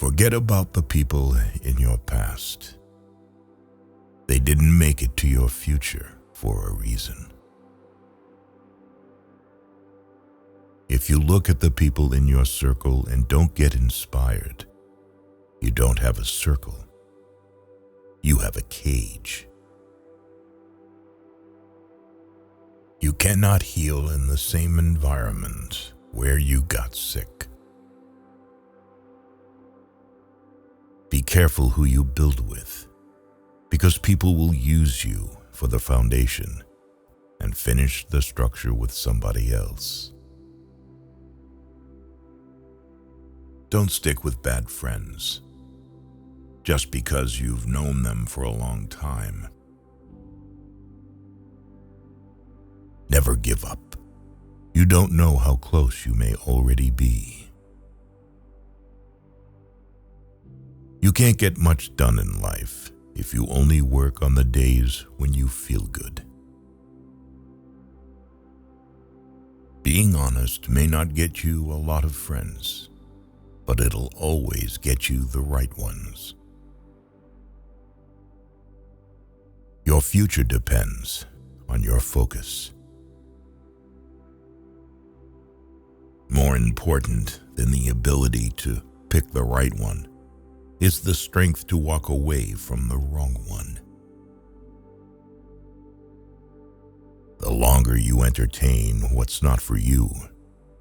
Forget about the people in your past. They didn't make it to your future for a reason. If you look at the people in your circle and don't get inspired, you don't have a circle. You have a cage. You cannot heal in the same environment where you got sick. Be careful who you build with, because people will use you for the foundation and finish the structure with somebody else. Don't stick with bad friends just because you've known them for a long time. Never give up. You don't know how close you may already be. You can't get much done in life if you only work on the days when you feel good. Being honest may not get you a lot of friends, but it'll always get you the right ones. Your future depends on your focus. More important than the ability to pick the right one is the strength to walk away from the wrong one. The longer you entertain what's not for you,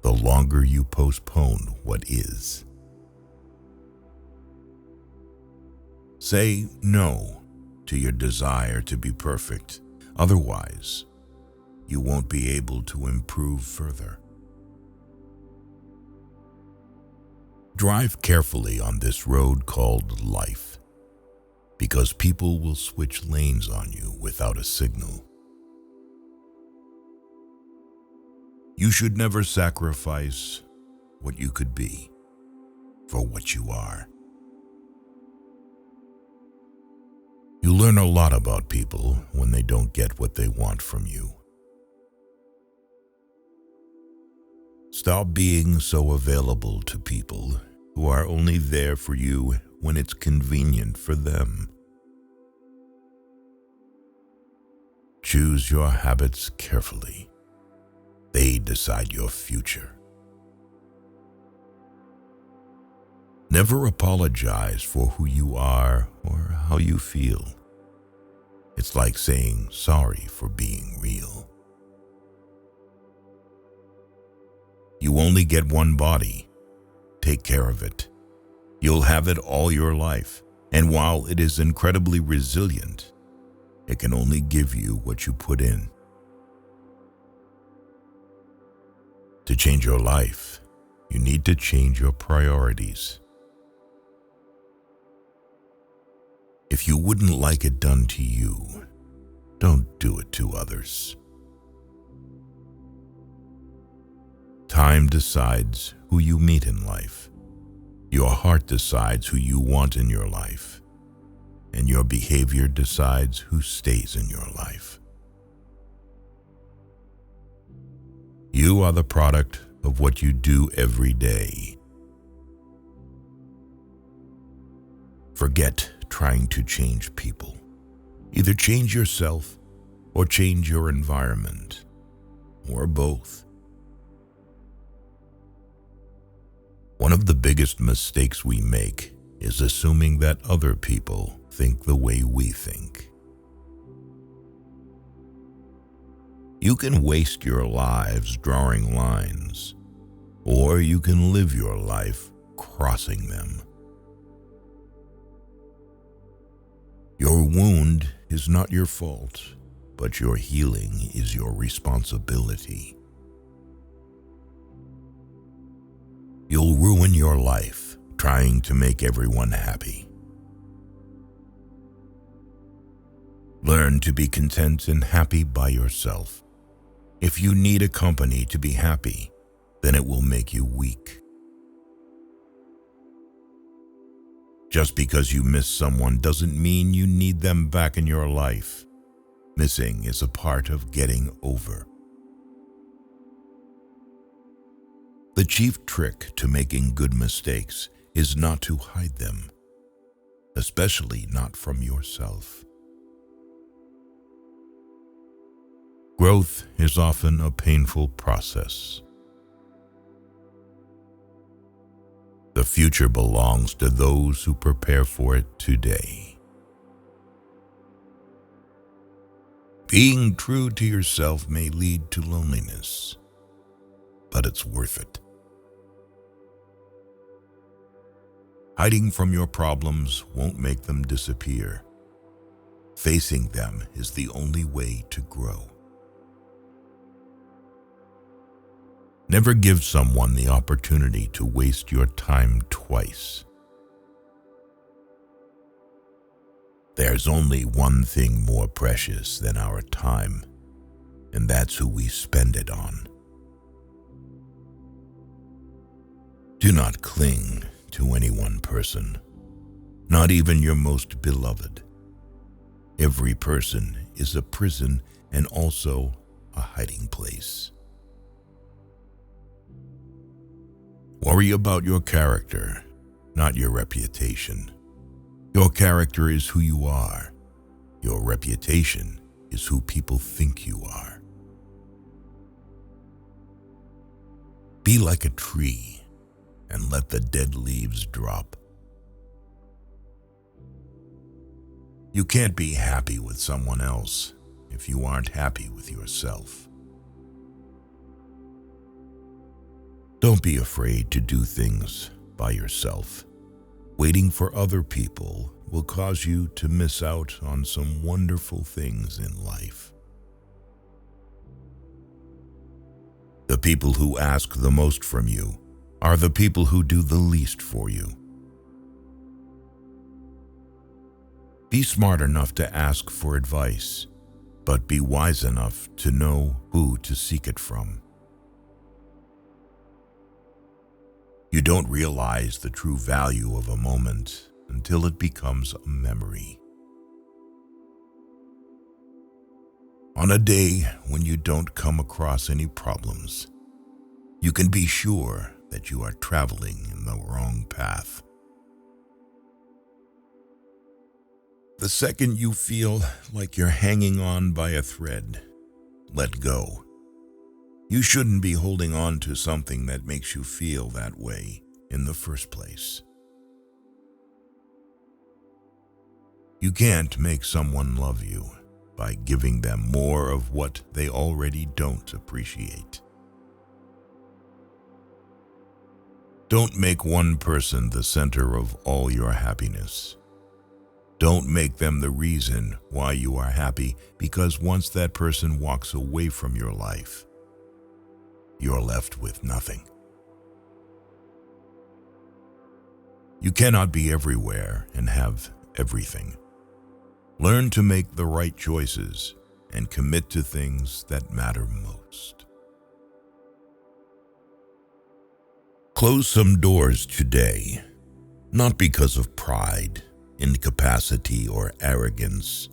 the longer you postpone what is. Say no to your desire to be perfect. Otherwise, you won't be able to improve further. Drive carefully on this road called life, because people will switch lanes on you without a signal. You should never sacrifice what you could be for what you are. You learn a lot about people when they don't get what they want from you. Stop being so available to people who are only there for you when it's convenient for them. Choose your habits carefully. They decide your future. Never apologize for who you are or how you feel. It's like saying sorry for being real. You only get one body. Take care of it. You'll have it all your life, and while it is incredibly resilient, it can only give you what you put in. To change your life, you need to change your priorities. If you wouldn't like it done to you, don't do it to others. Time decides who you meet in life. Your heart decides who you want in your life, and your behavior decides who stays in your life. You are the product of what you do every day. Forget trying to change people. Either change yourself or change your environment, or both. One of the biggest mistakes we make is assuming that other people think the way we think. You can waste your lives drawing lines, or you can live your life crossing them. Your wound is not your fault, but your healing is your responsibility. You'll ruin your life trying to make everyone happy. Learn to be content and happy by yourself. If you need a company to be happy, then it will make you weak. Just because you miss someone doesn't mean you need them back in your life. Missing is a part of getting over. The chief trick to making good mistakes is not to hide them, especially not from yourself. Growth is often a painful process. The future belongs to those who prepare for it today. Being true to yourself may lead to loneliness, but it's worth it. Hiding from your problems won't make them disappear. Facing them is the only way to grow. Never give someone the opportunity to waste your time twice. There's only one thing more precious than our time, and that's who we spend it on. Do not cling to any one person, not even your most beloved. Every person is a prison and also a hiding place. Worry about your character, not your reputation. Your character is who you are. Your reputation is who people think you are. Be like a tree and let the dead leaves drop. You can't be happy with someone else if you aren't happy with yourself. Don't be afraid to do things by yourself. Waiting for other people will cause you to miss out on some wonderful things in life. The people who ask the most from you are the people who do the least for you. Be smart enough to ask for advice, but be wise enough to know who to seek it from. You don't realize the true value of a moment until it becomes a memory. On a day when you don't come across any problems, you can be sure that you are traveling in the wrong path. The second you feel like you're hanging on by a thread, let go. You shouldn't be holding on to something that makes you feel that way in the first place. You can't make someone love you by giving them more of what they already don't appreciate. Don't make one person the center of all your happiness. Don't make them the reason why you are happy, because once that person walks away from your life, you're left with nothing. You cannot be everywhere and have everything. Learn to make the right choices and commit to things that matter most. Close some doors today, not because of pride, incapacity, or arrogance,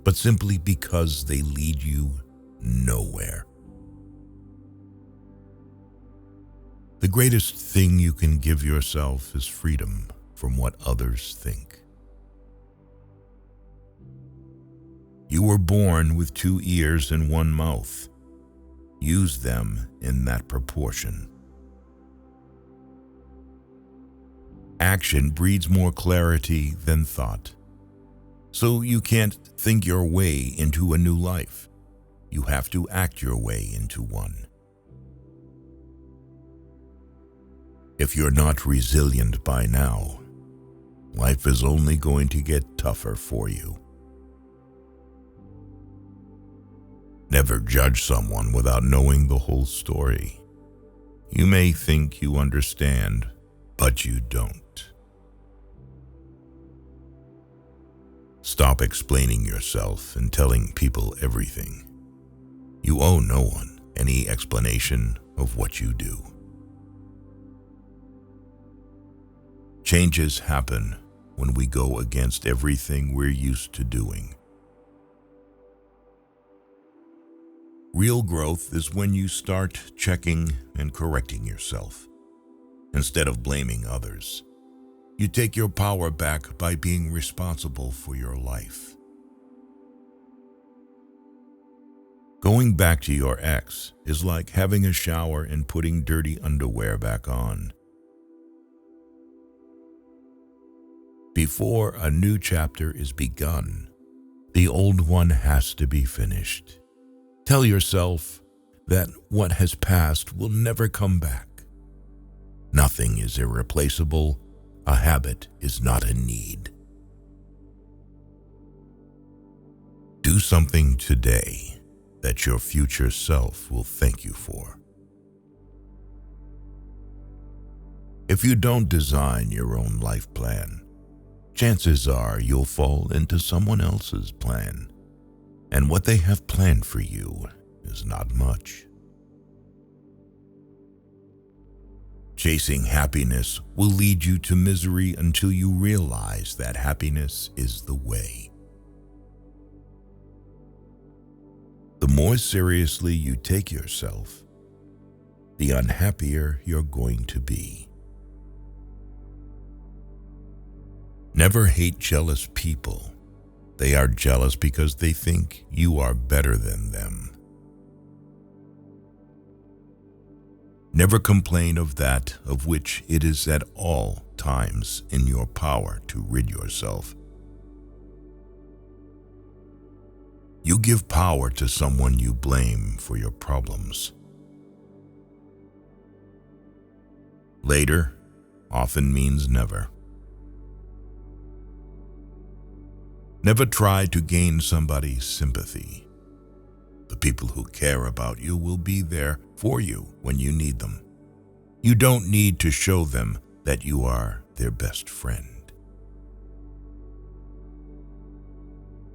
but simply because they lead you nowhere. The greatest thing you can give yourself is freedom from what others think. You were born with 2 ears and 1 mouth. Use them in that proportion. Action breeds more clarity than thought. So you can't think your way into a new life. You have to act your way into one. If you're not resilient by now, life is only going to get tougher for you. Never judge someone without knowing the whole story. You may think you understand, but you don't. Stop explaining yourself and telling people everything. You owe no one any explanation of what you do. Changes happen when we go against everything we're used to doing. Real growth is when you start checking and correcting yourself. Instead of blaming others, you take your power back by being responsible for your life. Going back to your ex is like having a shower and putting dirty underwear back on. Before a new chapter is begun, the old one has to be finished. Tell yourself that what has passed will never come back. Nothing is irreplaceable. A habit is not a need. Do something today that your future self will thank you for. If you don't design your own life plan, chances are you'll fall into someone else's plan, and what they have planned for you is not much. Chasing happiness will lead you to misery until you realize that happiness is the way. The more seriously you take yourself, the unhappier you're going to be. Never hate jealous people. They are jealous because they think you are better than them. Never complain of that of which it is at all times in your power to rid yourself. You give power to someone you blame for your problems. Later often means never. Never try to gain somebody's sympathy. The people who care about you will be there for you when you need them. You don't need to show them that you are their best friend.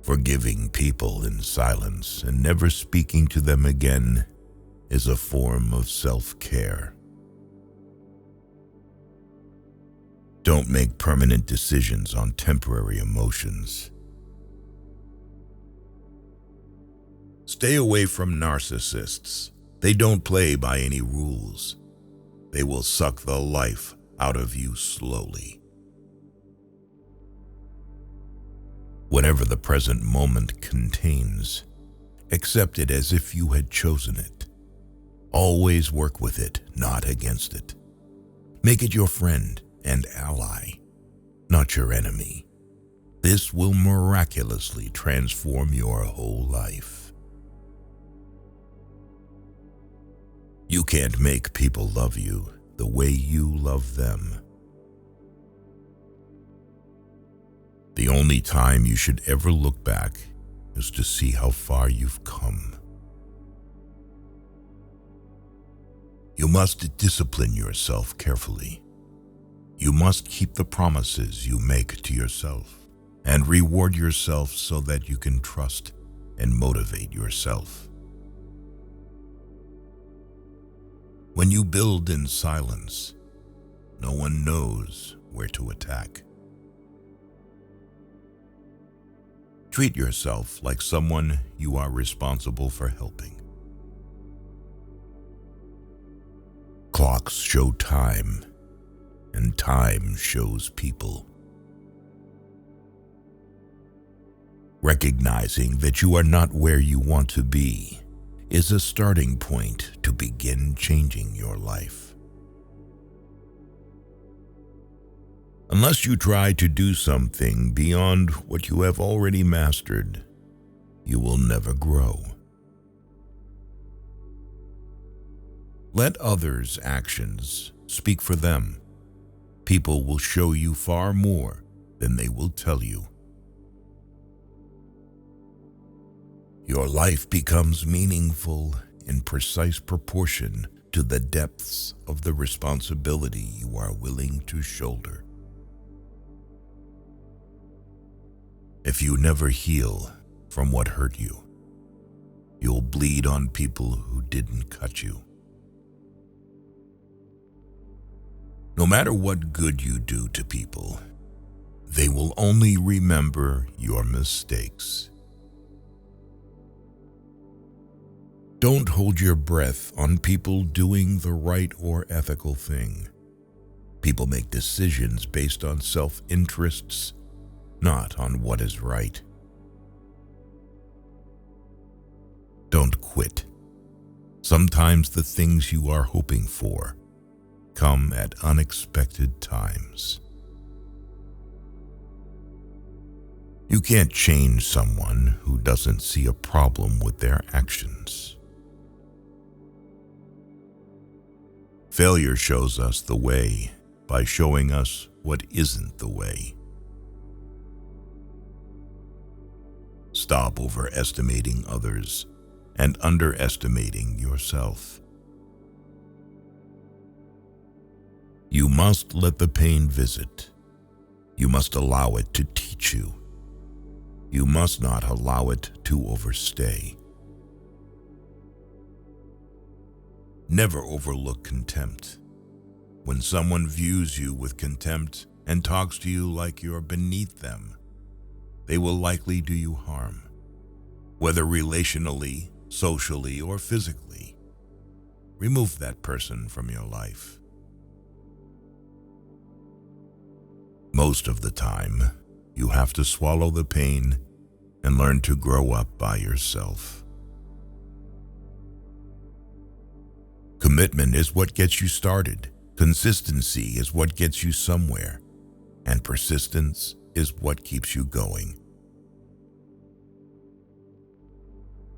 Forgiving people in silence and never speaking to them again is a form of self-care. Don't make permanent decisions on temporary emotions. Stay away from narcissists. They don't play by any rules. They will suck the life out of you slowly. Whatever the present moment contains, accept it as if you had chosen it. Always work with it, not against it. Make it your friend and ally, not your enemy. This will miraculously transform your whole life. You can't make people love you the way you love them. The only time you should ever look back is to see how far you've come. You must discipline yourself carefully. You must keep the promises you make to yourself and reward yourself so that you can trust and motivate yourself. When you build in silence, no one knows where to attack. Treat yourself like someone you are responsible for helping. Clocks show time, and time shows people. Recognizing that you are not where you want to be is a starting point to begin changing your life. Unless you try to do something beyond what you have already mastered, you will never grow. Let others' actions speak for them. People will show you far more than they will tell you. Your life becomes meaningful in precise proportion to the depths of the responsibility you are willing to shoulder. If you never heal from what hurt you, you'll bleed on people who didn't cut you. No matter what good you do to people, they will only remember your mistakes. Don't hold your breath on people doing the right or ethical thing. People make decisions based on self-interests, not on what is right. Don't quit. Sometimes the things you are hoping for come at unexpected times. You can't change someone who doesn't see a problem with their actions. Failure shows us the way by showing us what isn't the way. Stop overestimating others and underestimating yourself. You must let the pain visit. You must allow it to teach you. You must not allow it to overstay. Never overlook contempt. When someone views you with contempt and talks to you like you're beneath them, they will likely do you harm, whether relationally, socially, or physically. Remove that person from your life. Most of the time, you have to swallow the pain and learn to grow up by yourself. Commitment is what gets you started. Consistency is what gets you somewhere. And persistence is what keeps you going.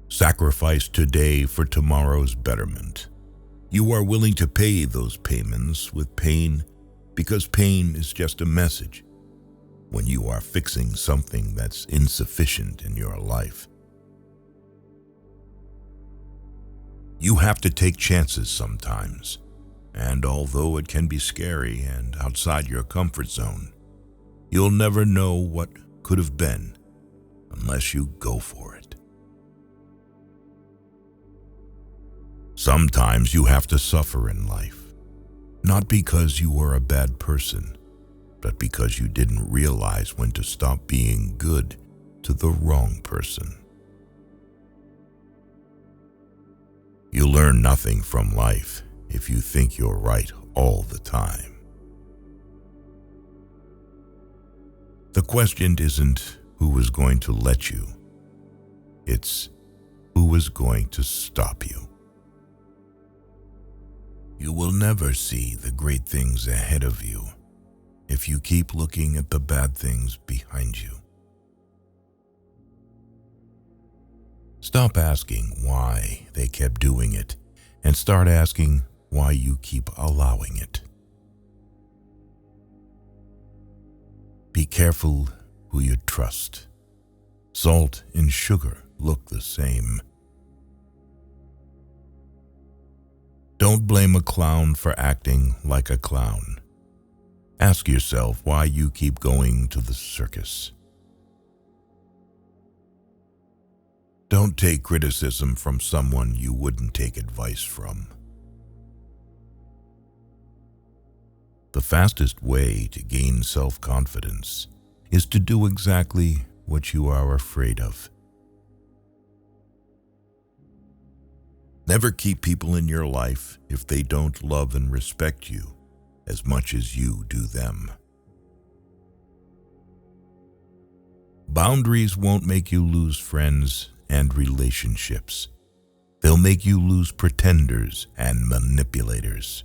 Sacrifice today for tomorrow's betterment. You are willing to pay those payments with pain because pain is just a message when you are fixing something that's insufficient in your life. You have to take chances sometimes, and although it can be scary and outside your comfort zone, you'll never know what could have been unless you go for it. Sometimes you have to suffer in life, not because you were a bad person, but because you didn't realize when to stop being good to the wrong person. You learn nothing from life if you think you're right all the time. The question isn't who is going to let you, it's who is going to stop you. You will never see the great things ahead of you if you keep looking at the bad things behind you. Stop asking why they kept doing it and start asking why you keep allowing it. Be careful who you trust. Salt and sugar look the same. Don't blame a clown for acting like a clown. Ask yourself why you keep going to the circus. Don't take criticism from someone you wouldn't take advice from. The fastest way to gain self-confidence is to do exactly what you are afraid of. Never keep people in your life if they don't love and respect you as much as you do them. Boundaries won't make you lose friends and relationships. They'll make you lose pretenders and manipulators.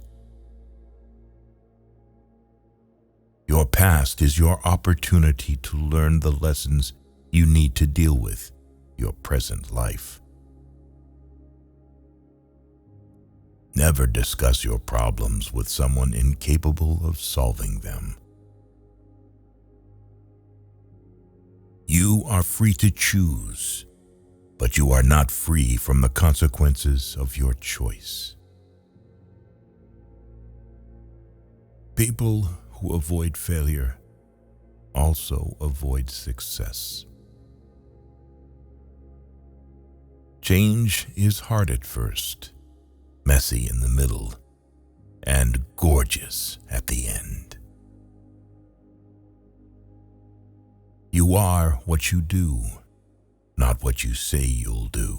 Your past is your opportunity to learn the lessons you need to deal with your present life. Never discuss your problems with someone incapable of solving them. You are free to choose, but you are not free from the consequences of your choice. People who avoid failure also avoid success. Change is hard at first, messy in the middle, and gorgeous at the end. You are what you do, not what you say you'll do.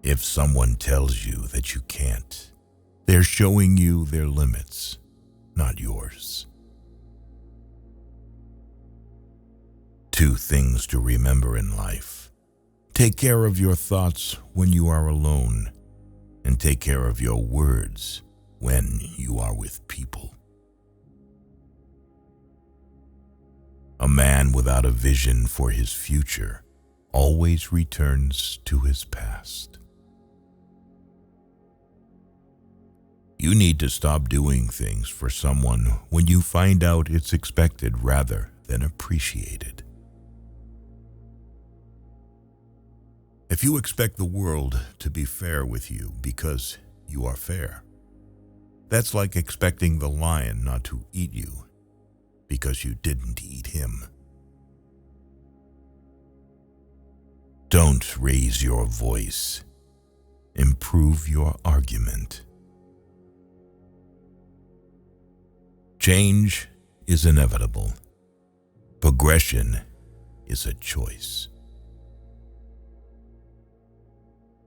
If someone tells you that you can't, They're showing you their limits, not yours. 2 things to remember in life. Take care of your thoughts when you are alone, and take care of your words when you are with people. A man without a vision for his future always returns to his past. You need to stop doing things for someone when you find out it's expected rather than appreciated. If you expect the world to be fair with you because you are fair, that's like expecting the lion not to eat you because you didn't eat him. Don't raise your voice. Improve your argument. Change is inevitable. Progression is a choice.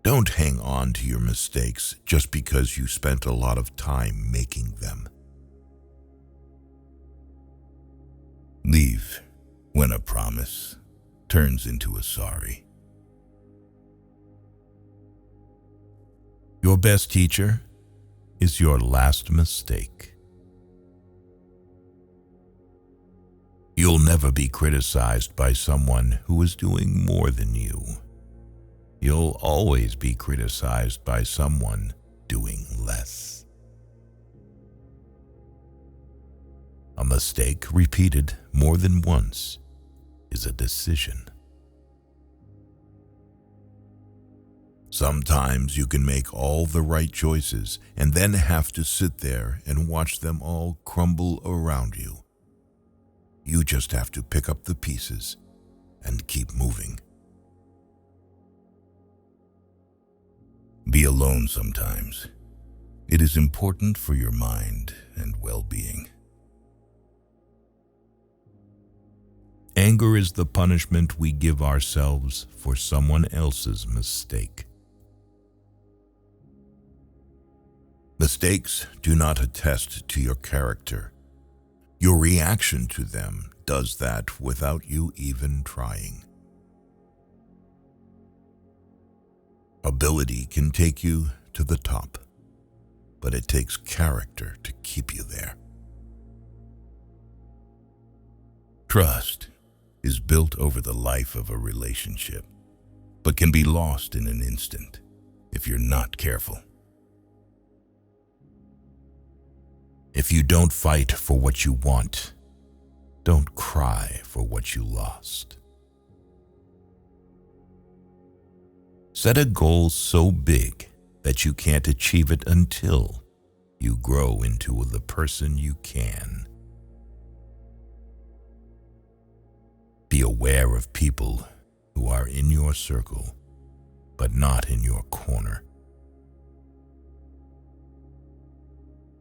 Don't hang on to your mistakes just because you spent a lot of time making them. Leave when a promise turns into a sorry. Your best teacher is your last mistake. You'll never be criticized by someone who is doing more than you. You'll always be criticized by someone doing less. A mistake repeated more than once is a decision. Sometimes you can make all the right choices and then have to sit there and watch them all crumble around you. You just have to pick up the pieces and keep moving. Be alone sometimes. It is important for your mind and well-being. Anger is the punishment we give ourselves for someone else's mistake. Mistakes do not attest to your character. Your reaction to them does that without you even trying. Ability can take you to the top, but it takes character to keep you there. Trust is built over the life of a relationship, but can be lost in an instant if you're not careful. If you don't fight for what you want, don't cry for what you lost. Set a goal so big that you can't achieve it until you grow into the person you can. Be aware of people who are in your circle, but not in your corner.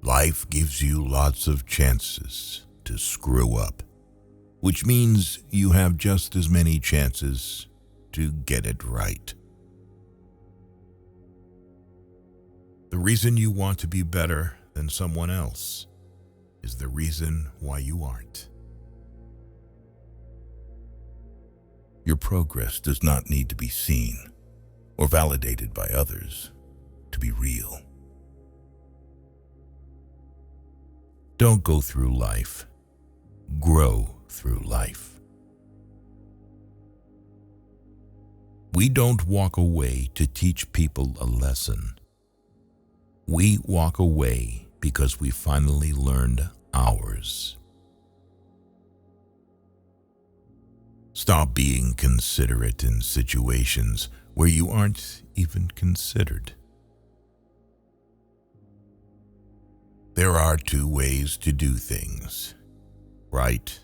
Life gives you lots of chances to screw up, which means you have just as many chances to get it right. The reason you want to be better than someone else is the reason why you aren't. Your progress does not need to be seen or validated by others to be real. Don't go through life. Grow through life. We don't walk away to teach people a lesson. We walk away because we finally learned ours. Stop being considerate in situations where you aren't even considered. There are 2 ways to do things, right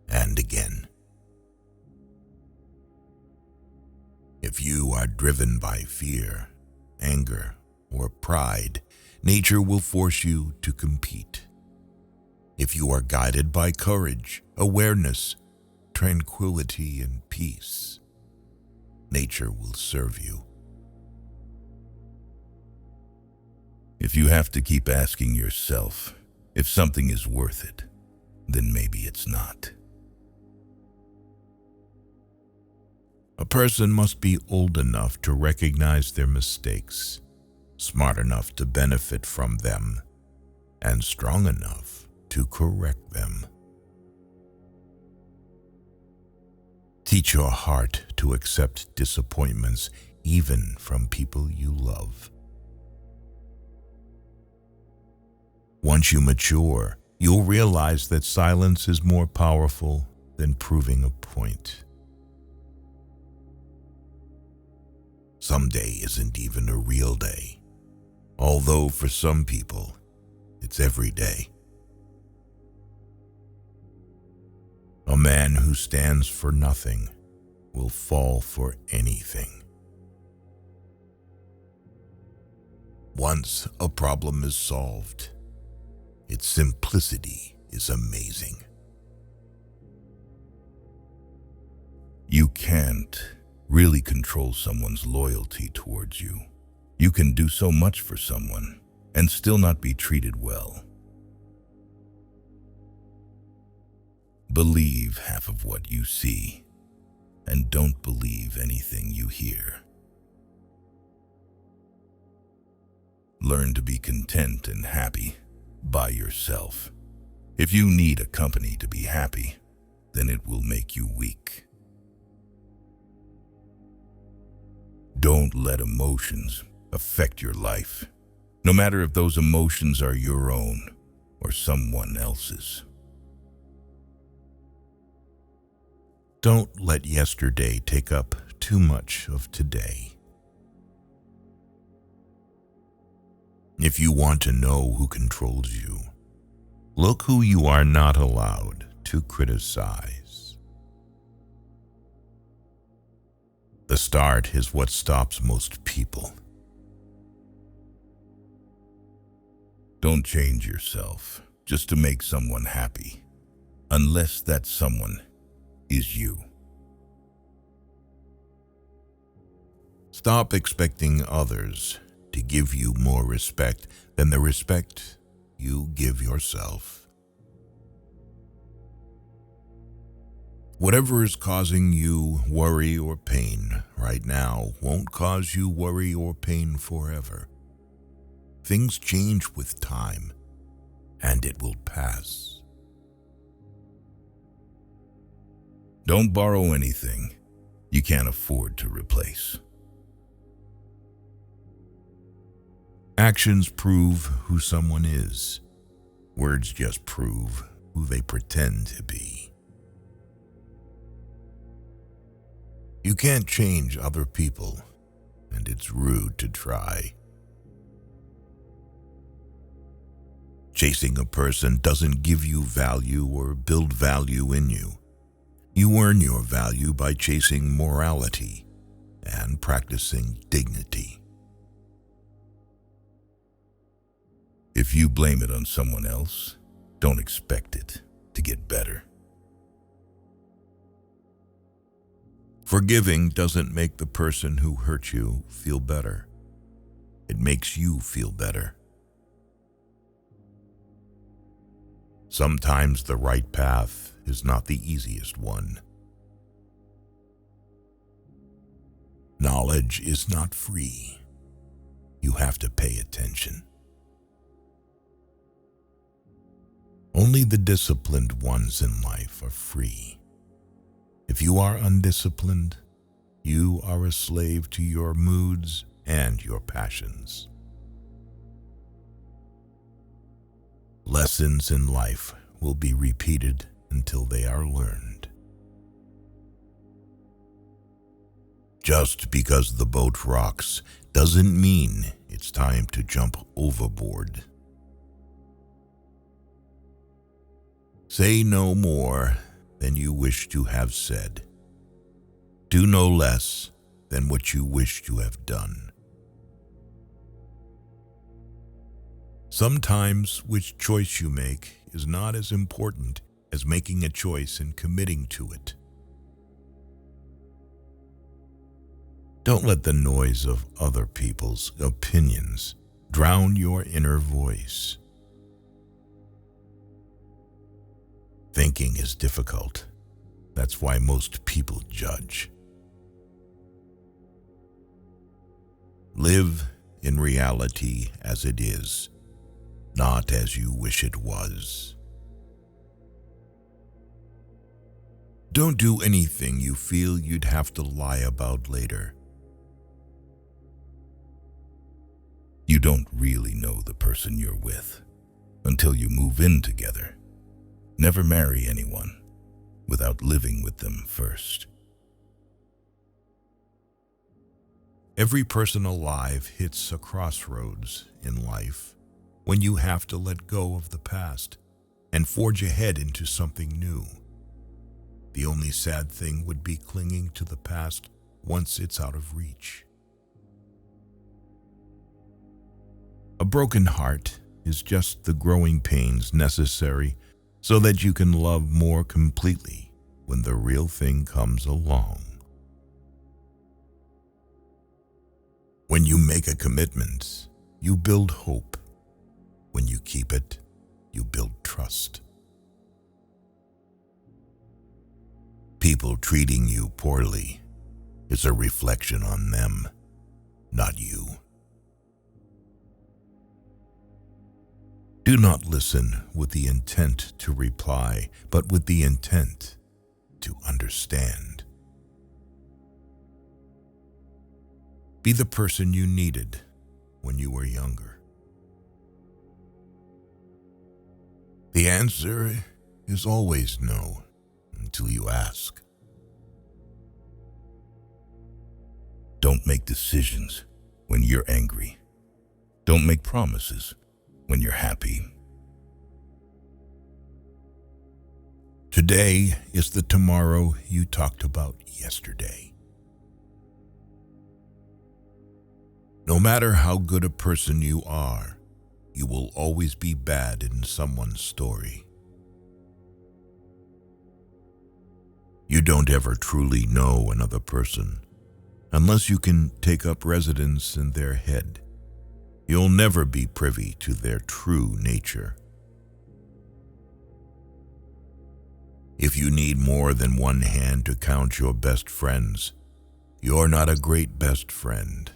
and again. If you are driven by fear, anger, or pride, nature will force you to compete. If you are guided by courage, awareness, tranquility, and peace, nature will serve you. If you have to keep asking yourself if something is worth it, then maybe it's not. A person must be old enough to recognize their mistakes, smart enough to benefit from them, and strong enough to correct them. Teach your heart to accept disappointments even from people you love. Once you mature, you'll realize that silence is more powerful than proving a point. Someday isn't even a real day, although for some people, it's every day. A man who stands for nothing will fall for anything. Once a problem is solved, its simplicity is amazing. You can't really control someone's loyalty towards you. You can do so much for someone and still not be treated well. Believe half of what you see, and don't believe anything you hear. Learn to be content and happy by yourself. If you need a company to be happy, then it will make you weak. Don't let emotions affect your life, no matter if those emotions are your own or someone else's. Don't let yesterday take up too much of today. If you want to know who controls you, look who you are not allowed to criticize. The start is what stops most people. Don't change yourself just to make someone happy, unless that someone is you. Stop expecting others to give you more respect than the respect you give yourself. Whatever is causing you worry or pain right now won't cause you worry or pain forever. Things change with time, and it will pass. Don't borrow anything you can't afford to replace. Actions prove who someone is. Words just prove who they pretend to be. You can't change other people, and it's rude to try. Chasing a person doesn't give you value or build value in you. You earn your value by chasing morality and practicing dignity. If you blame it on someone else, don't expect it to get better. Forgiving doesn't make the person who hurt you feel better. It makes you feel better. Sometimes the right path is not the easiest one. Knowledge is not free. You have to pay attention. Only the disciplined ones in life are free. If you are undisciplined, you are a slave to your moods and your passions. Lessons in life will be repeated until they are learned. Just because the boat rocks doesn't mean it's time to jump overboard. Say no more than you wish to have said. Do no less than what you wish to have done. Sometimes which choice you make is not as important as making a choice and committing to it. Don't let the noise of other people's opinions drown your inner voice. Thinking is difficult. That's why most people judge. Live in reality as it is, not as you wish it was. Don't do anything you feel you'd have to lie about later. You don't really know the person you're with until you move in together. Never marry anyone without living with them first. Every person alive hits a crossroads in life when you have to let go of the past and forge ahead into something new. The only sad thing would be clinging to the past once it's out of reach. A broken heart is just the growing pains necessary so that you can love more completely when the real thing comes along. When you make a commitment, you build hope. When you keep it, you build trust. People treating you poorly is a reflection on them, not you. Do not listen with the intent to reply, but with the intent to understand. Be the person you needed when you were younger. The answer is always no until you ask. Don't make decisions when you're angry. Don't make promises when you're happy. Today is the tomorrow you talked about yesterday. No matter how good a person you are, you will always be bad in someone's story. You don't ever truly know another person unless you can take up residence in their head. You'll never be privy to their true nature. If you need more than one hand to count your best friends, you're not a great best friend.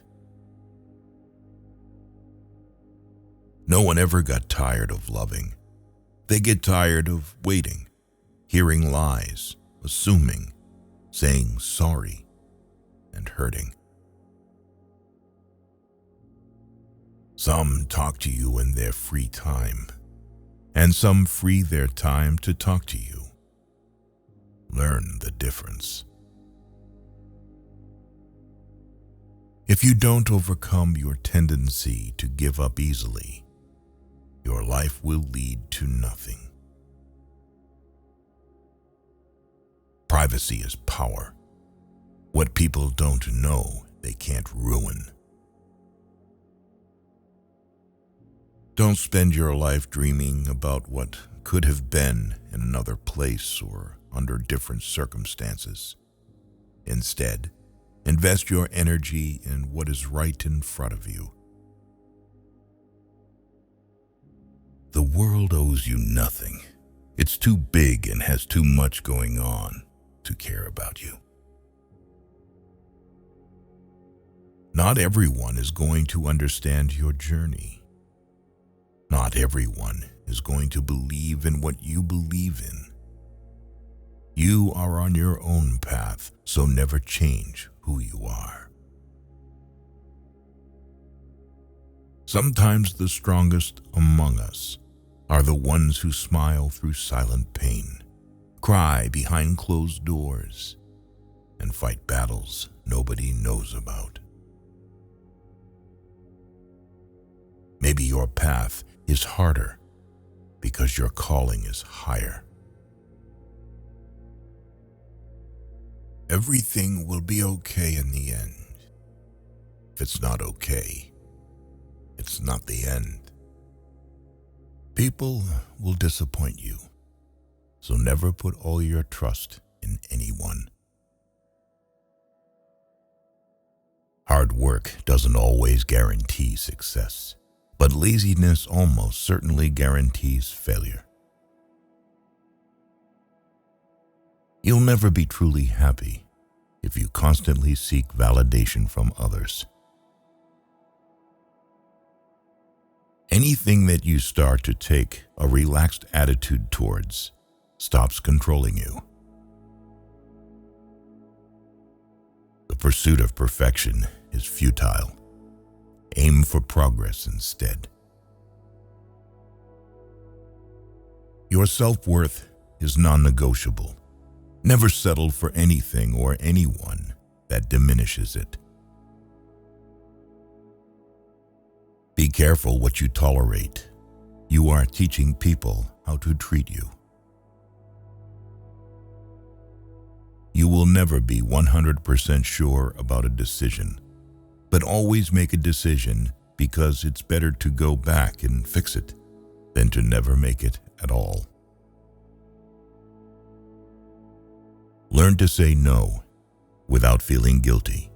No one ever got tired of loving. They get tired of waiting, hearing lies, assuming, saying sorry, and hurting. Some talk to you in their free time, and some free their time to talk to you. Learn the difference. If you don't overcome your tendency to give up easily, your life will lead to nothing. Privacy is power. What people don't know, they can't ruin. Don't spend your life dreaming about what could have been in another place or under different circumstances. Instead, invest your energy in what is right in front of you. The world owes you nothing. It's too big and has too much going on to care about you. Not everyone is going to understand your journey. Not everyone is going to believe in what you believe in. You are on your own path, so never change who you are. Sometimes the strongest among us are the ones who smile through silent pain, cry behind closed doors, and fight battles nobody knows about. Maybe your path is harder because your calling is higher. Everything will be okay in the end. If it's not okay, it's not the end. People will disappoint you, so never put all your trust in anyone. Hard work doesn't always guarantee success, but laziness almost certainly guarantees failure. You'll never be truly happy if you constantly seek validation from others. Anything that you start to take a relaxed attitude towards stops controlling you. The pursuit of perfection is futile. Aim for progress instead. Your self-worth is non-negotiable. Never settle for anything or anyone that diminishes it. Be careful what you tolerate. You are teaching people how to treat you. You will never be 100% sure about a decision, but always make a decision because it's better to go back and fix it than to never make it at all. Learn to say no without feeling guilty.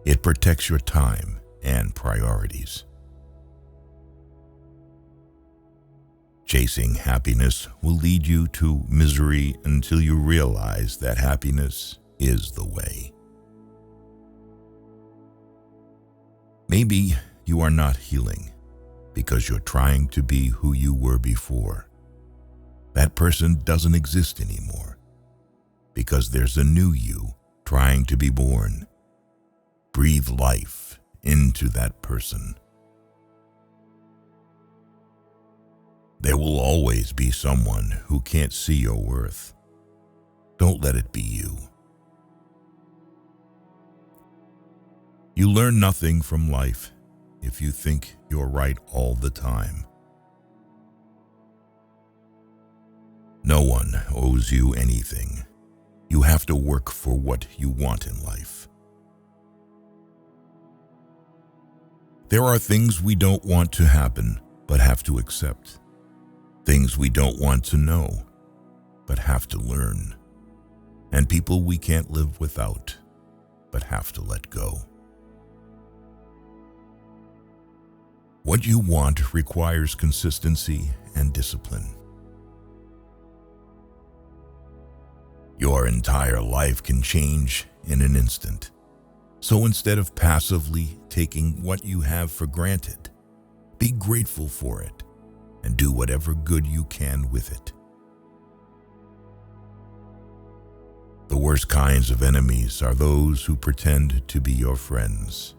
It protects your time and priorities. Chasing happiness will lead you to misery until you realize that happiness is the way. Maybe you are not healing because you're trying to be who you were before. That person doesn't exist anymore because there's a new you trying to be born. Breathe life into that person. There will always be someone who can't see your worth. Don't let it be you. You learn nothing from life if you think you're right all the time. No one owes you anything. You have to work for what you want in life. There are things we don't want to happen, but have to accept. Things we don't want to know, but have to learn. And people we can't live without, but have to let go. What you want requires consistency and discipline. Your entire life can change in an instant. So instead of passively taking what you have for granted, be grateful for it and do whatever good you can with it. The worst kinds of enemies are those who pretend to be your friends.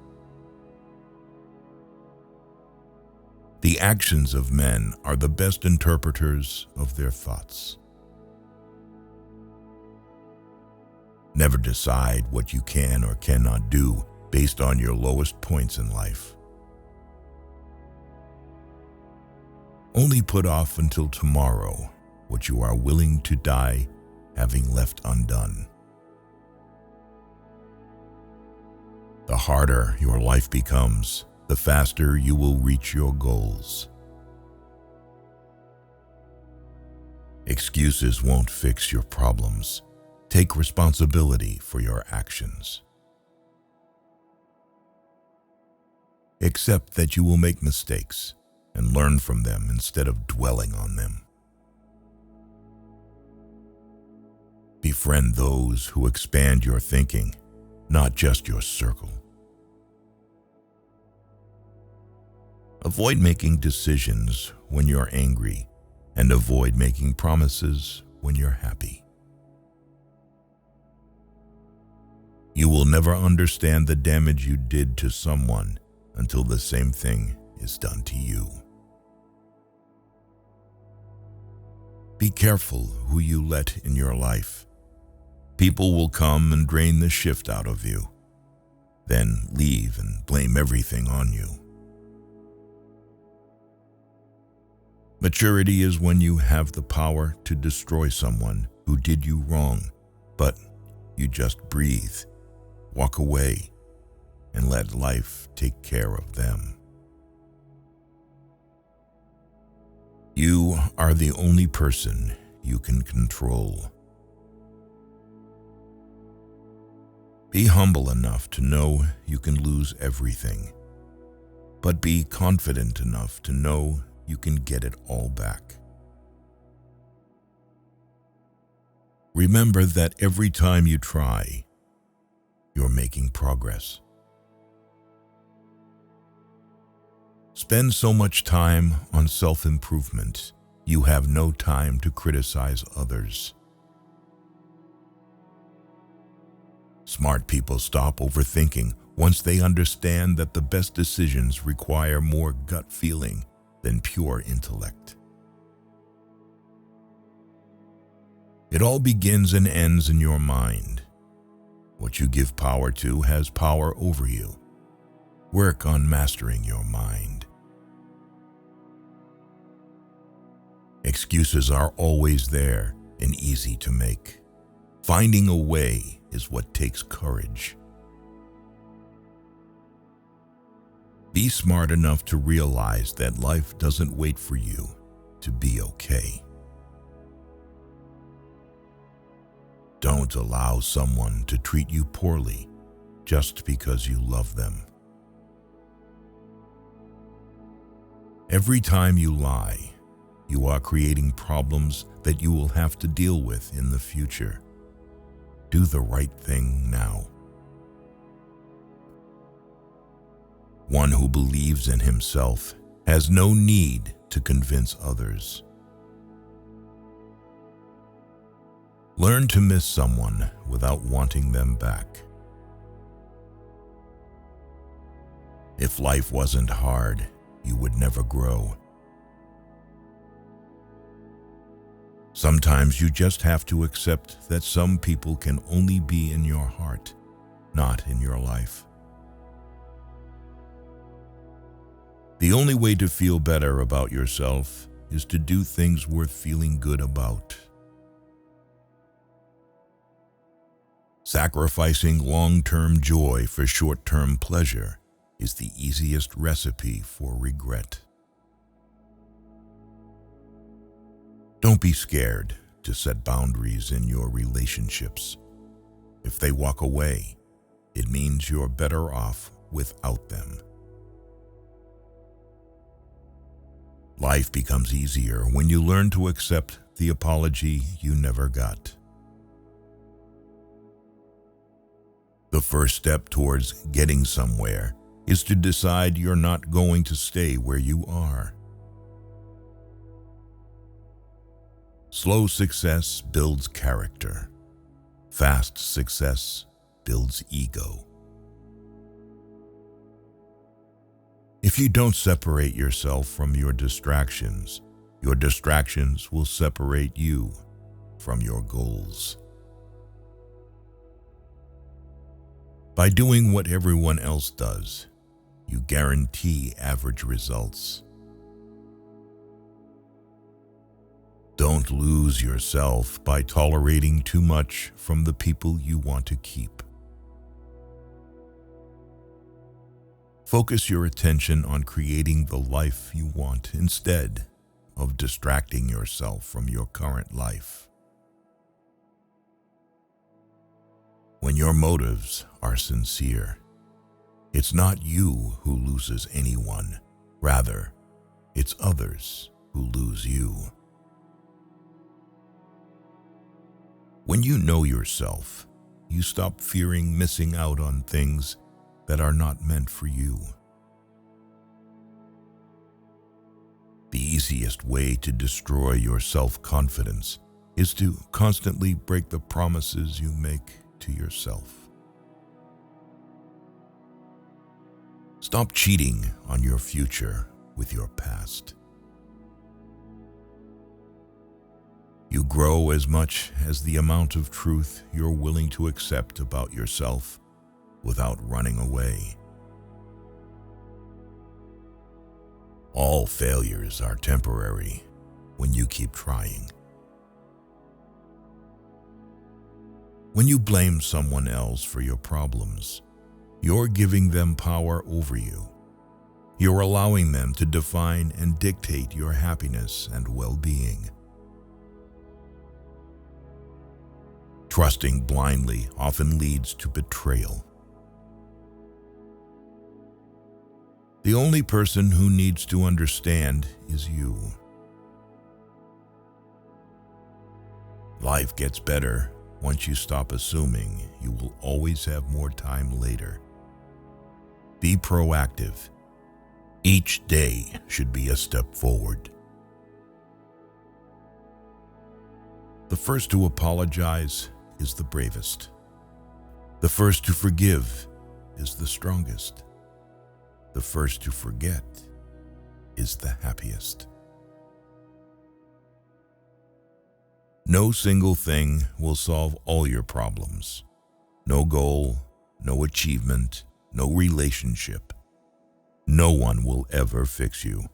The actions of men are the best interpreters of their thoughts. Never decide what you can or cannot do based on your lowest points in life. Only put off until tomorrow what you are willing to die having left undone. The harder your life becomes, the faster you will reach your goals. Excuses won't fix your problems. Take responsibility for your actions. Accept that you will make mistakes and learn from them instead of dwelling on them. Befriend those who expand your thinking, not just your circle. Avoid making decisions when you're angry, and avoid making promises when you're happy. You will never understand the damage you did to someone until the same thing is done to you. Be careful who you let in your life. People will come and drain the shift out of you, then leave and blame everything on you. Maturity is when you have the power to destroy someone who did you wrong, but you just breathe, walk away, and let life take care of them. You are the only person you can control. Be humble enough to know you can lose everything. but be confident enough to know you can get it all back. Remember that every time you try, you're making progress. Spend so much time on self-improvement, you have no time to criticize others. Smart people stop overthinking once they understand that the best decisions require more gut feeling than pure intellect. It all begins and ends in your mind. What you give power to has power over you. Work on mastering your mind. Excuses are always there and easy to make. Finding a way is what takes courage. Be smart enough to realize that life doesn't wait for you to be okay. Don't allow someone to treat you poorly just because you love them. Every time you lie, you are creating problems that you will have to deal with in the future. Do the right thing now. One who believes in himself has no need to convince others. Learn to miss someone without wanting them back. If life wasn't hard, you would never grow. Sometimes you just have to accept that some people can only be in your heart, not in your life. The only way to feel better about yourself is to do things worth feeling good about. Sacrificing long-term joy for short-term pleasure is the easiest recipe for regret. Don't be scared to set boundaries in your relationships. If they walk away, it means you're better off without them. Life becomes easier when you learn to accept the apology you never got. The first step towards getting somewhere is to decide you're not going to stay where you are. Slow success builds character. Fast success builds ego. If you don't separate yourself from your distractions will separate you from your goals. By doing what everyone else does, you guarantee average results. Don't lose yourself by tolerating too much from the people you want to keep. Focus your attention on creating the life you want instead of distracting yourself from your current life. When your motives are sincere, it's not you who loses anyone. Rather, it's others who lose you. When you know yourself, you stop fearing missing out on things that are not meant for you. The easiest way to destroy your self-confidence is to constantly break the promises you make to yourself. Stop cheating on your future with your past. You grow as much as the amount of truth you're willing to accept about yourself without running away. All failures are temporary when you keep trying. When you blame someone else for your problems, you're giving them power over you. You're allowing them to define and dictate your happiness and well-being. Trusting blindly often leads to betrayal. The only person who needs to understand is you. Life gets better once you stop assuming you will always have more time later. Be proactive. Each day should be a step forward. The first to apologize is the bravest. The first to forgive is the strongest. The first to forget is the happiest. No single thing will solve all your problems. No goal, no achievement, no relationship. No one will ever fix you.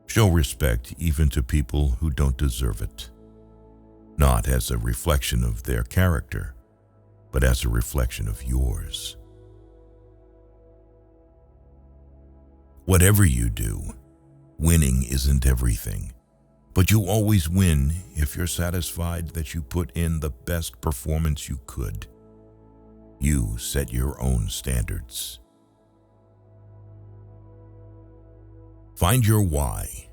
Show respect even to people who don't deserve it, not as a reflection of their character, but as a reflection of yours. Whatever you do, winning isn't everything, but you always win if you're satisfied that you put in the best performance you could. You set your own standards. Find your why.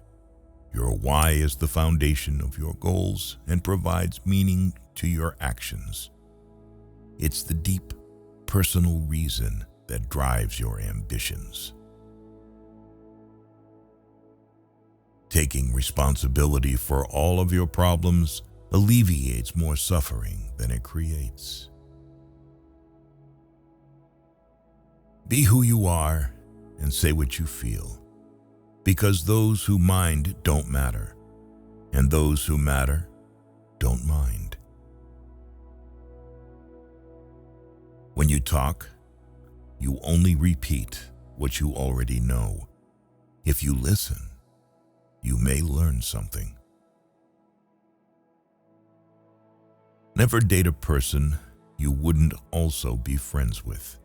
Your why is the foundation of your goals and provides meaning to your actions. It's the deep, personal reason that drives your ambitions. Taking responsibility for all of your problems alleviates more suffering than it creates. Be who you are and say what you feel, because those who mind don't matter, and those who matter don't mind. When you talk, you only repeat what you already know. If you listen, you may learn something. Never date a person you wouldn't also be friends with.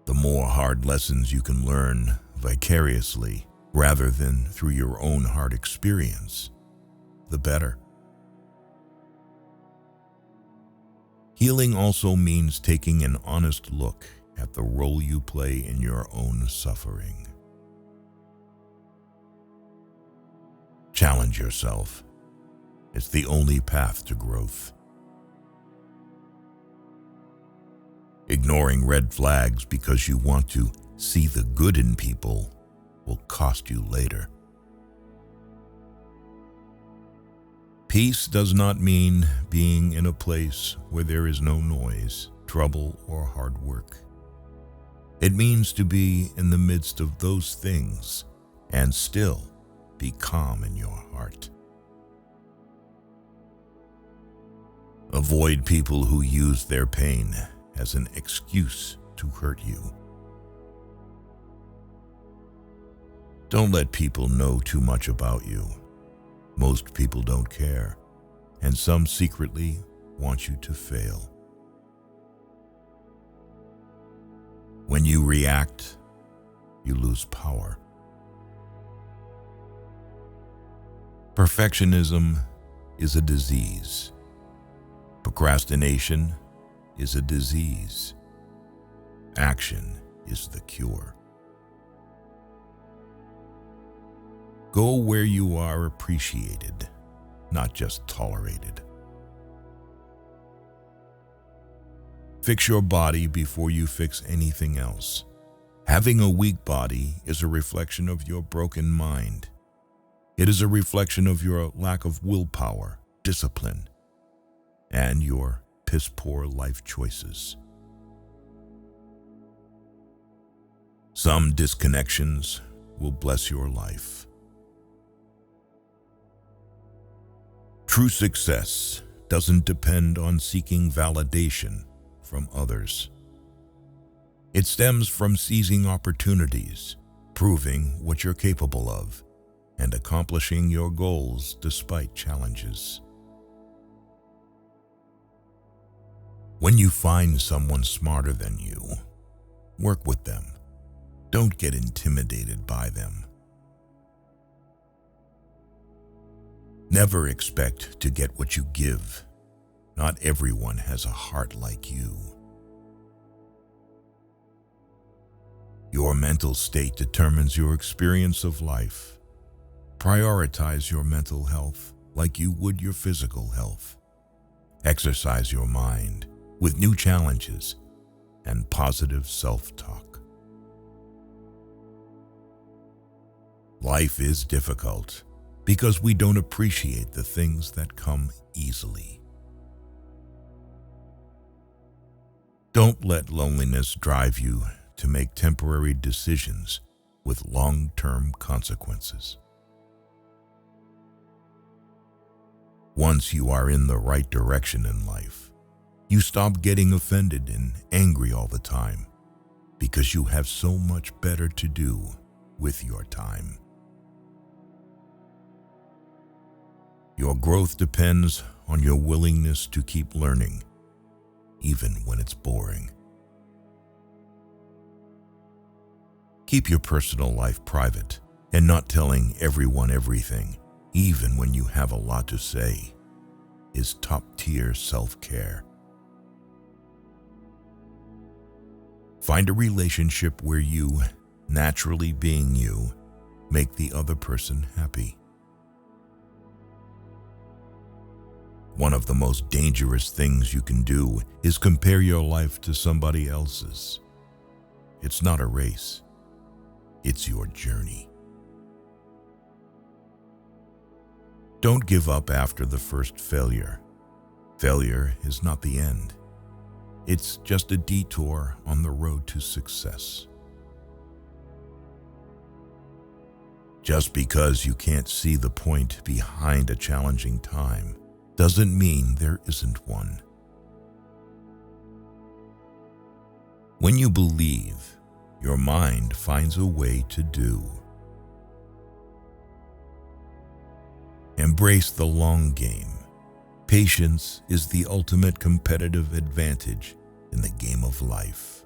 The more hard lessons you can learn vicariously rather than through your own hard experience, the better. Healing also means taking an honest look at the role you play in your own suffering. Challenge yourself. It's the only path to growth. Ignoring red flags because you want to see the good in people will cost you later. Peace does not mean being in a place where there is no noise, trouble, or hard work. It means to be in the midst of those things and still be calm in your heart. Avoid people who use their pain as an excuse to hurt you. Don't let people know too much about you. Most people don't care, and some secretly want you to fail. When you react, you lose power. Perfectionism is a disease. Procrastination is a disease. Action is the cure. Go where you are appreciated, not just tolerated. Fix your body before you fix anything else. Having a weak body is a reflection of your broken mind. It is a reflection of your lack of willpower, discipline, and your piss-poor life choices. Some disconnections will bless your life. True success doesn't depend on seeking validation from others. It stems from seizing opportunities, proving what you're capable of, and accomplishing your goals despite challenges. When you find someone smarter than you, work with them. Don't get intimidated by them. Never expect to get what you give. Not everyone has a heart like you. Your mental state determines your experience of life. Prioritize your mental health like you would your physical health. Exercise your mind with new challenges and positive self-talk. Life is difficult because we don't appreciate the things that come easily. Don't let loneliness drive you to make temporary decisions with long-term consequences. Once you are in the right direction in life, you stop getting offended and angry all the time because you have so much better to do with your time. Your growth depends on your willingness to keep learning, even when it's boring. Keep your personal life private and not telling everyone everything, even when you have a lot to say, is top-tier self-care. Find a relationship where you, naturally being you, make the other person happy. One of the most dangerous things you can do is compare your life to somebody else's. It's not a race. It's your journey. Don't give up after the first failure. Failure is not the end. It's just a detour on the road to success. Just because you can't see the point behind a challenging time doesn't mean there isn't one. When you believe, your mind finds a way to do. Embrace the long game. Patience is the ultimate competitive advantage in the game of life.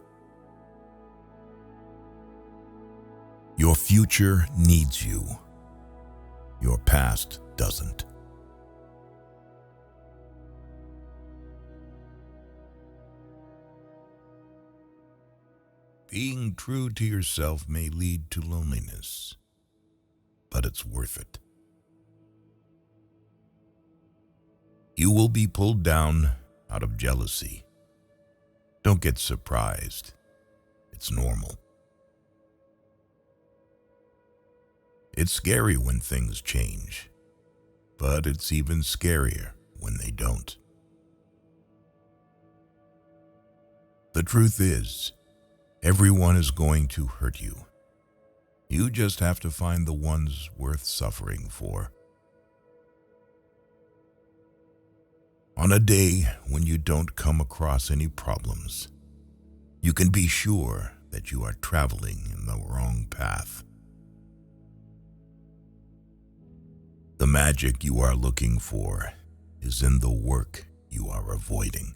Your future needs you. Your past doesn't. Being true to yourself may lead to loneliness, but it's worth it. You will be pulled down out of jealousy. Don't get surprised. It's normal. It's scary when things change, but it's even scarier when they don't. The truth is, everyone is going to hurt you. You just have to find the ones worth suffering for. On a day when you don't come across any problems, you can be sure that you are traveling in the wrong path. The magic you are looking for is in the work you are avoiding.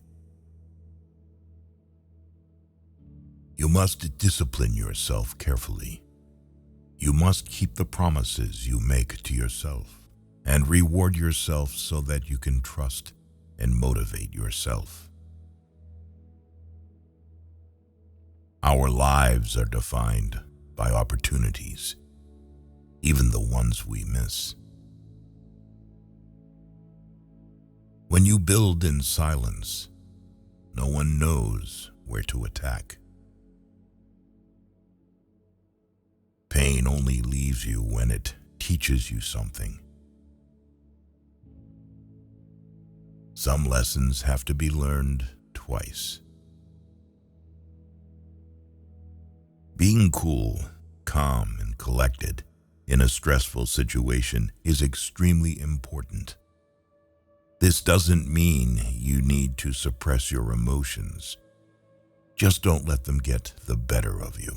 You must discipline yourself carefully. You must keep the promises you make to yourself and reward yourself so that you can trust and motivate yourself. Our lives are defined by opportunities, even the ones we miss. When you build in silence, no one knows where to attack. Pain only leaves you when it teaches you something. Some lessons have to be learned twice. Being cool, calm, and collected in a stressful situation is extremely important. This doesn't mean you need to suppress your emotions. Just don't let them get the better of you.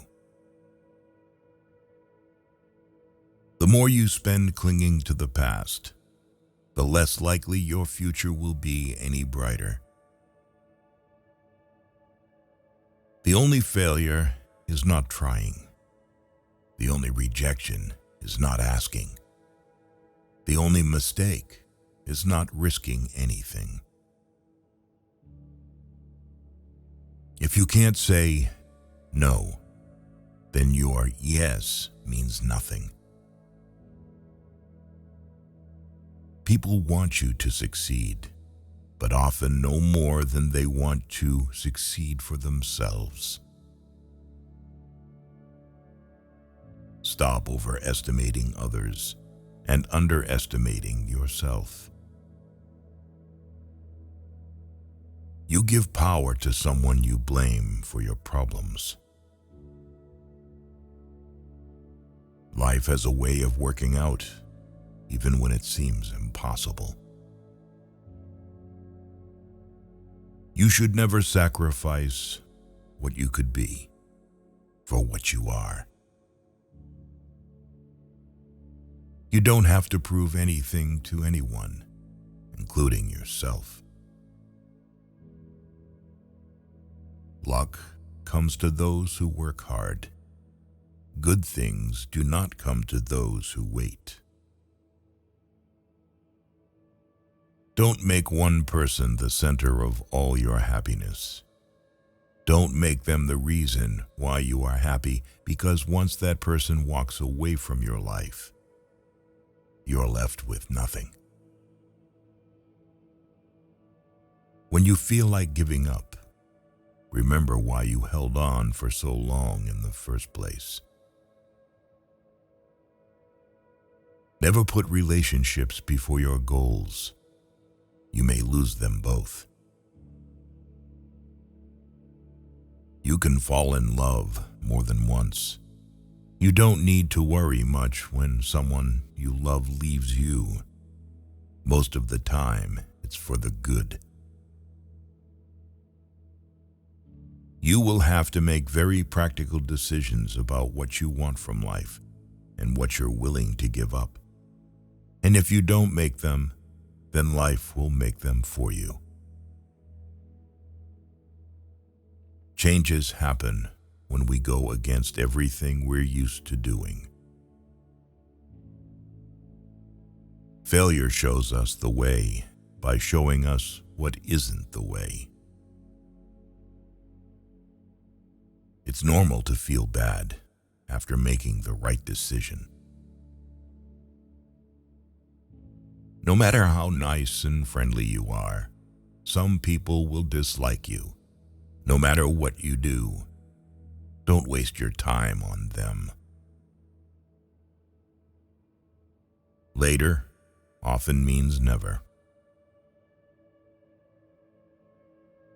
The more you spend clinging to the past, the less likely your future will be any brighter. The only failure is not trying. The only rejection is not asking. The only mistake is not risking anything. If you can't say no, then your yes means nothing. People want you to succeed, but often no more than they want to succeed for themselves. Stop overestimating others and underestimating yourself. You give power to someone you blame for your problems. Life has a way of working out, even when it seems impossible. You should never sacrifice what you could be for what you are. You don't have to prove anything to anyone, including yourself. Luck comes to those who work hard. Good things do not come to those who wait. Don't make one person the center of all your happiness. Don't make them the reason why you are happy, because once that person walks away from your life, you're left with nothing. When you feel like giving up, remember why you held on for so long in the first place. Never put relationships before your goals. You may lose them both. You can fall in love more than once. You don't need to worry much when someone you love leaves you. Most of the time, it's for the good. You will have to make very practical decisions about what you want from life and what you're willing to give up. And if you don't make them, then life will make them for you. Changes happen when we go against everything we're used to doing. Failure shows us the way by showing us what isn't the way. It's normal to feel bad after making the right decision. No matter how nice and friendly you are, some people will dislike you. No matter what you do, don't waste your time on them. Later often means never.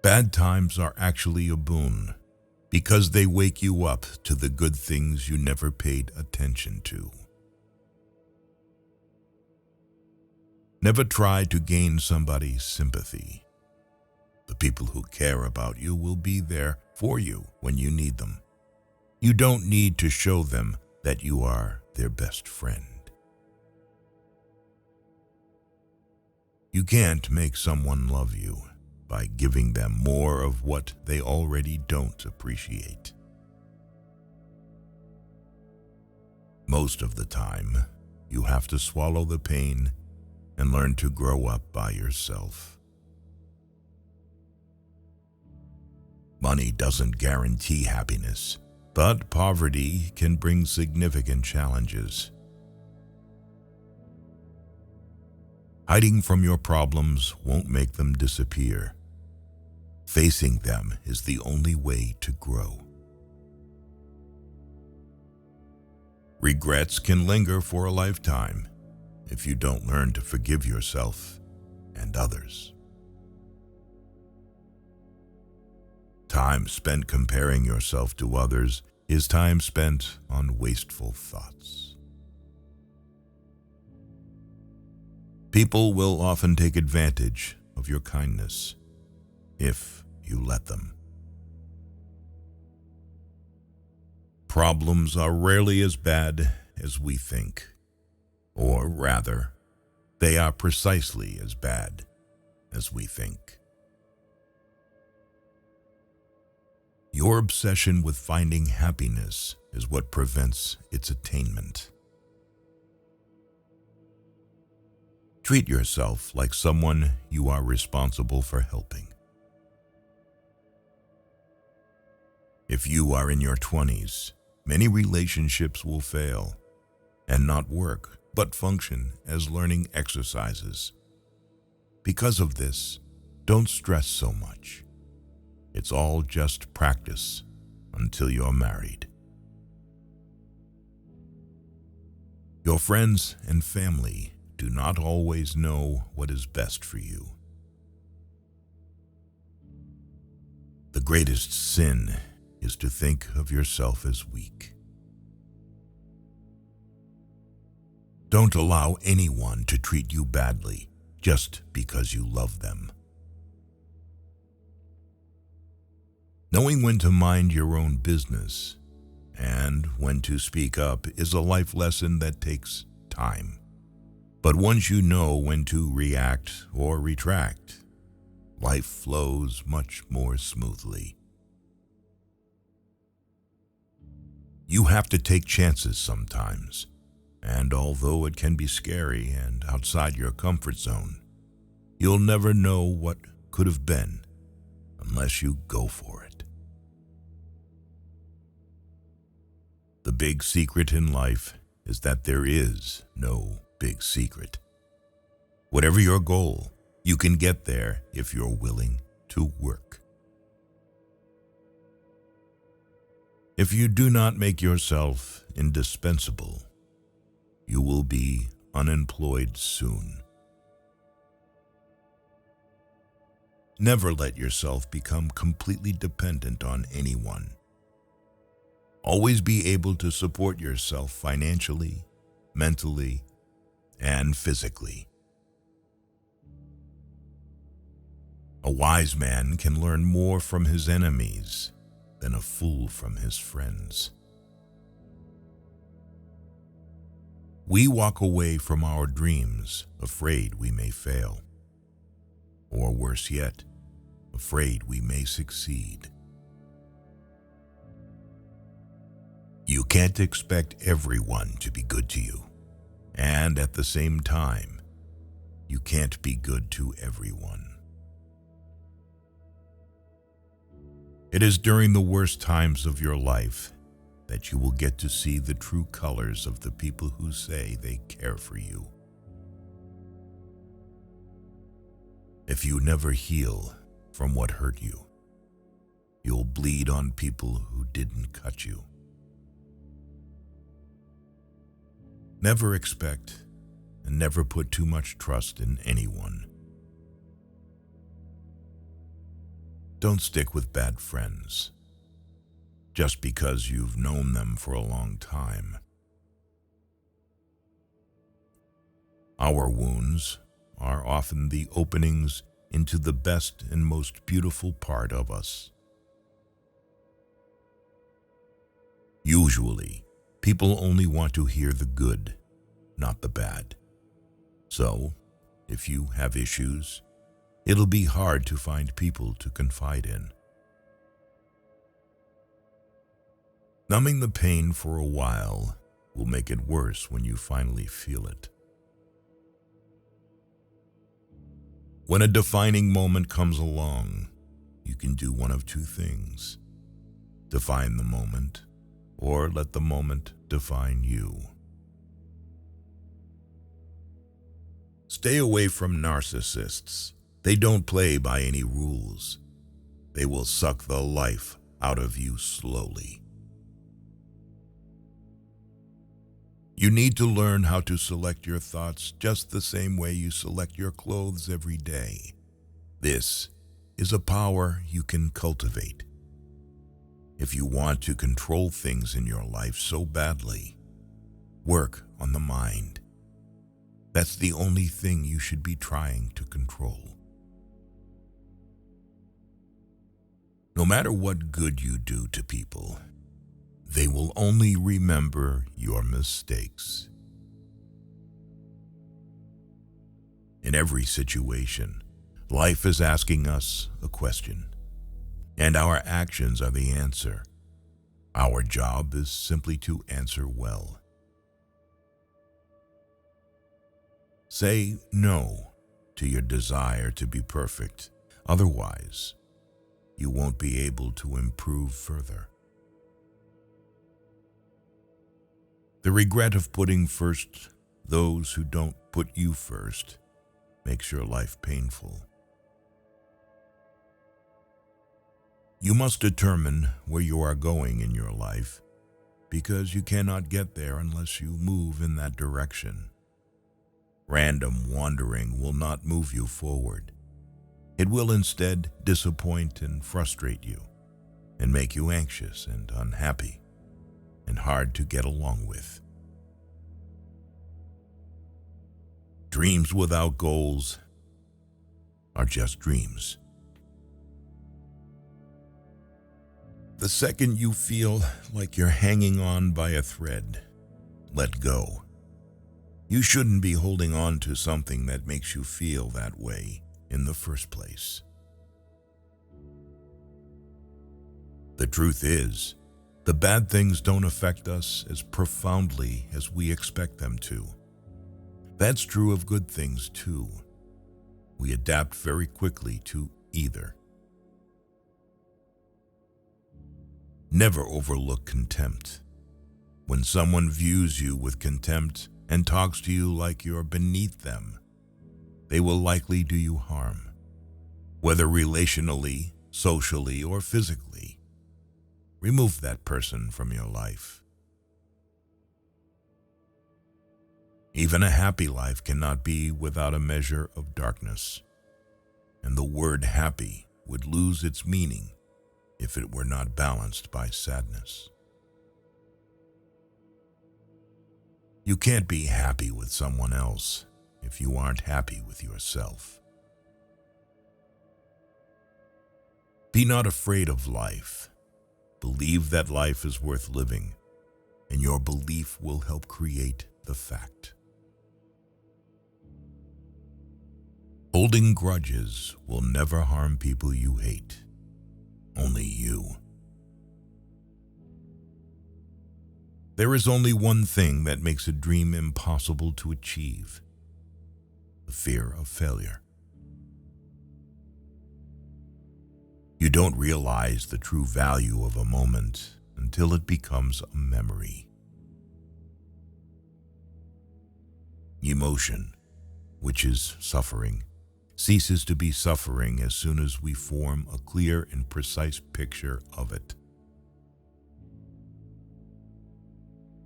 Bad times are actually a boon because they wake you up to the good things you never paid attention to. Never try to gain somebody's sympathy. The people who care about you will be there for you when you need them. You don't need to show them that you are their best friend. You can't make someone love you by giving them more of what they already don't appreciate. Most of the time, you have to swallow the pain and learn to grow up by yourself. Money doesn't guarantee happiness, but poverty can bring significant challenges. Hiding from your problems won't make them disappear. Facing them is the only way to grow. Regrets can linger for a lifetime if you don't learn to forgive yourself and others. Time spent comparing yourself to others is time spent on wasteful thoughts. People will often take advantage of your kindness if you let them. Problems are rarely as bad as we think, or rather, they are precisely as bad as we think. Your obsession with finding happiness is what prevents its attainment. Treat yourself like someone you are responsible for helping. If you are in your 20s, many relationships will fail and not work, but function as learning exercises. Because of this, don't stress so much. It's all just practice until you're married. Your friends and family do not always know what is best for you. The greatest sin is to think of yourself as weak. Don't allow anyone to treat you badly just because you love them. Knowing when to mind your own business and when to speak up is a life lesson that takes time. But once you know when to react or retract, life flows much more smoothly. You have to take chances sometimes, and although it can be scary and outside your comfort zone, you'll never know what could have been unless you go for it. The big secret in life is that there is no big secret. Whatever your goal, you can get there if you're willing to work. If you do not make yourself indispensable, you will be unemployed soon. Never let yourself become completely dependent on anyone. Always be able to support yourself financially, mentally, and physically. A wise man can learn more from his enemies than a fool from his friends. We walk away from our dreams afraid we may fail, or worse yet, afraid we may succeed. You can't expect everyone to be good to you, and at the same time, you can't be good to everyone. It is during the worst times of your life that you will get to see the true colors of the people who say they care for you. If you never heal from what hurt you, you'll bleed on people who didn't cut you. Never expect and never put too much trust in anyone. Don't stick with bad friends just because you've known them for a long time. Our wounds are often the openings into the best and most beautiful part of us. Usually, people only want to hear the good, not the bad. So, if you have issues, it'll be hard to find people to confide in. Numbing the pain for a while will make it worse when you finally feel it. When a defining moment comes along, you can do one of two things: define the moment, or let the moment define you. Stay away from narcissists. They don't play by any rules. They will suck the life out of you slowly. You need to learn how to select your thoughts just the same way you select your clothes every day. This is a power you can cultivate. If you want to control things in your life so badly, work on the mind. That's the only thing you should be trying to control. No matter what good you do to people, they will only remember your mistakes. In every situation, life is asking us a question, and our actions are the answer. Our job is simply to answer well. Say no to your desire to be perfect. Otherwise, you won't be able to improve further. The regret of putting first those who don't put you first makes your life painful. You must determine where you are going in your life, because you cannot get there unless you move in that direction. Random wandering will not move you forward. It will instead disappoint and frustrate you, and make you anxious and unhappy, and hard to get along with. Dreams without goals are just dreams. The second you feel like you're hanging on by a thread, let go. You shouldn't be holding on to something that makes you feel that way in the first place. The truth is, the bad things don't affect us as profoundly as we expect them to. That's true of good things too. We adapt very quickly to either. Never overlook contempt. When someone views you with contempt and talks to you like you're beneath them, they will likely do you harm, whether relationally, socially, or physically. Remove that person from your life. Even a happy life cannot be without a measure of darkness, and the word happy would lose its meaning if it were not balanced by sadness. You can't be happy with someone else if you aren't happy with yourself. Be not afraid of life. Believe that life is worth living, and your belief will help create the fact. Holding grudges will never harm people you hate. Only you. There is only one thing that makes a dream impossible to achieve: the fear of failure. You don't realize the true value of a moment until it becomes a memory. Emotion, which is suffering, ceases to be suffering as soon as we form a clear and precise picture of it.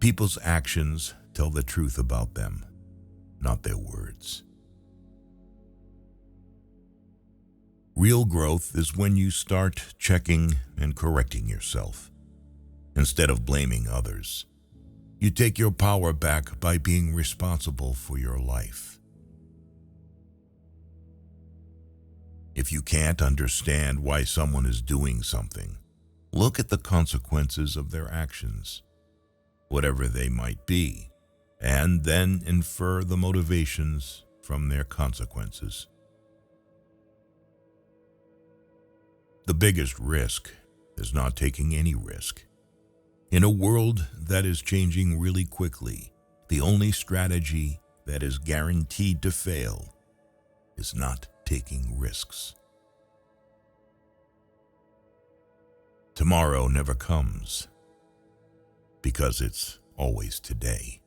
People's actions tell the truth about them, not their words. Real growth is when you start checking and correcting yourself. Instead of blaming others, you take your power back by being responsible for your life. If you can't understand why someone is doing something, look at the consequences of their actions, whatever they might be, and then infer the motivations from their consequences. The biggest risk is not taking any risk. In a world that is changing really quickly, the only strategy that is guaranteed to fail is not taking risks. Tomorrow never comes, because it's always today.